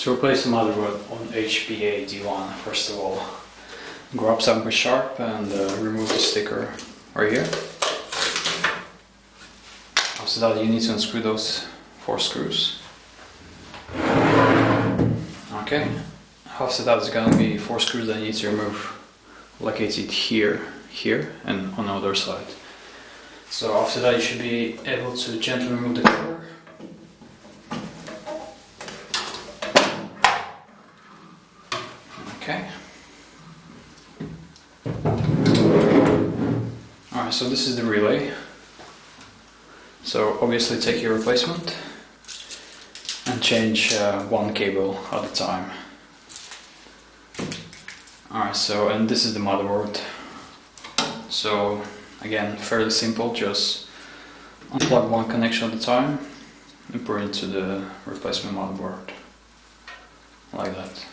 To replace the motherboard on HPA-D1, first of all, grab something sharp and remove the sticker right here. After that you need to unscrew those 4 screws. Okay, after that there's gonna be 4 screws that you need to remove, like I did here, and on the other side. So after that you should be able to gently remove the cover. Okay. Alright, so this is the relay. So obviously take your replacement and change one cable at a time. Alright, so and this is the motherboard. So again, fairly simple, just unplug one connection at a time and put it into the replacement motherboard, like that.